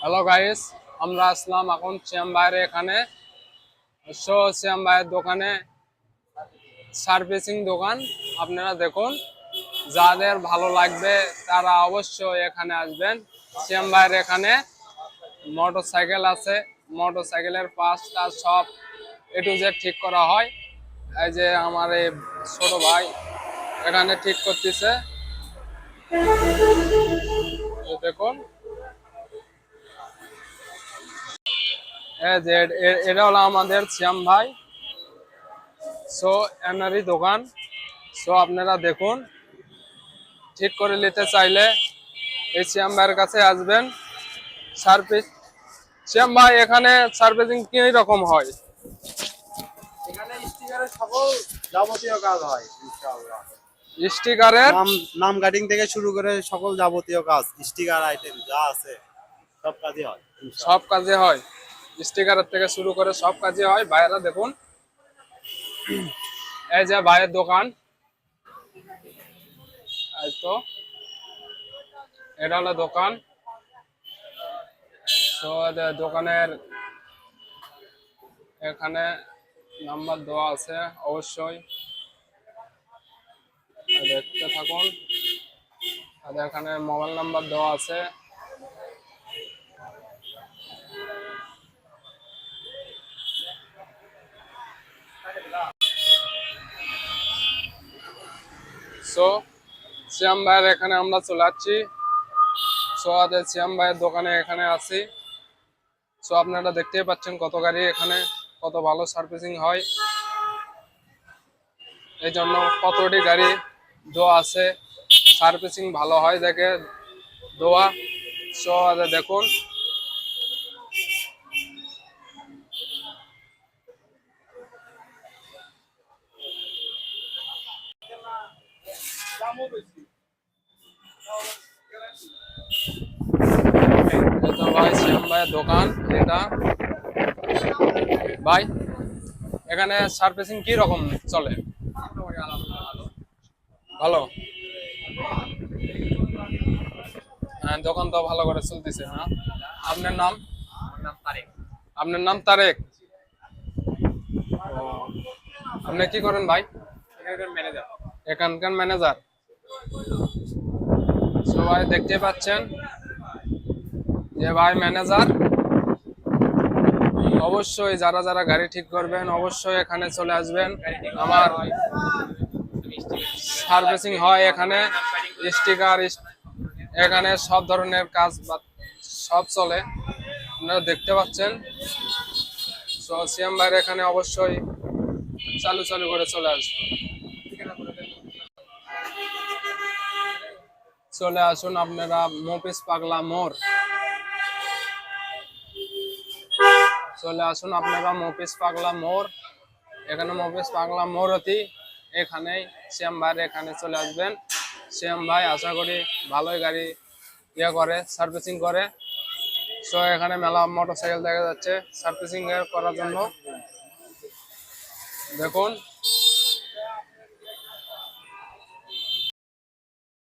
Hello guys, আমরা আসলাম এখন শ্যাম ভাইয়ের এখানে। শ্যাম ভাইয়ের দোকানে সার্ভিসিং দোকান। আপনারা দেখুন, যাদের ভালো লাগবে তারা অবশ্যই এখানে আসবেন। শ্যাম ভাইয়ের এখানে মোটর সাইকেল আছে, মোটর সাইকেলের পাঁচটা সব A to Z ঠিক করা হয়। এই যে আমার এই ছোট ভাই এখানে ঠিক করতেছে, দেখুন। এই যে এটা হলো আমাদের শ্যাম ভাই। এনারই দোকান। আপনারা দেখুন, ঠিক করে নিতে চাইলে এই শ্যাম ভাইয়ের কাছে আসবেন। সার্ভিস শ্যাম ভাই, এখানে সার্ভিসিং কি রকম হয়? এখানে স্টিকারের সকল যাবতীয় কাজ হয় ইনশাআল্লাহ। স্টিকারের নাম কাটিং থেকে শুরু করে সকল যাবতীয় কাজ, স্টিকার আইটেম যা আছে সব কাজই হয়। সব কাজে হয়, স্টিকারের থেকে শুরু করে সব কাজে হয়। ভাইয়েরা দেখুন, এই যে ভাইয়ের দোকান। এই তো এটা হলো দোকান। দোকানের এখানে নাম্বার দেওয়া আছে, অবশ্যই দেখতে থাকুন। আর এখানে মোবাইল নাম্বার দেওয়া আছে। শ্যাম ভাইয়ের এখানে আমরা চলে যাচ্ছি। শ্যাম ভাইয়ের দোকানে এখানে আছি। আপনারা দেখতেই পাচ্ছেন কত গাড়ি এখানে, কত ভালো সার্ভিসিং হয়। এই জন্য কতটি গাড়ি দোয়া আছে, সার্ভিসিং ভালো হয় দেখে দোয়া। দেখুন, ভাই শ্যাম ভাইয়ের দোকান এটা। ভাই, এখানে সার্ভিসিং কি রকম চলে? ভালো। হ্যাঁ, দোকান তো ভালো করে চলতেছে না? আপনার নাম? আপনার নাম তারেক? ও, আপনি কি করেন ভাই? এখানকার ম্যানেজার। সবাই দেখতে পাচ্ছেন যে ভাই ম্যানেজার। অবশ্যই যারা যারা গাড়ি ঠিক করবেন অবশ্যই এখানে চলে আসবেন। আমার সার্ভিসিং হয় এখানে, স্টিকার, এখানে সব ধরনের কাজ সব চলে, আপনারা দেখতে পাচ্ছেন। শ্যাম ভাইয়ের এখানে অবশ্যই চালু করে চলে আসবেন। চলে আসুন আপনারা মফিজ পাগলা মোড়। চলে আসুন আপনারা মফিজ পাগলা মোড়। এখানে মফিজ পাগলা মোড় অতি এখানেই শ্যাম ভাইয়ের এখানে চলে আসবেন। শ্যাম ভাই আশা করি ভালোই গাড়ি করে, সার্ভিসিং করে। এখানে মেলা মোটরসাইকেল দেখা যাচ্ছে সার্ভিসিং করার জন্য। দেখুন।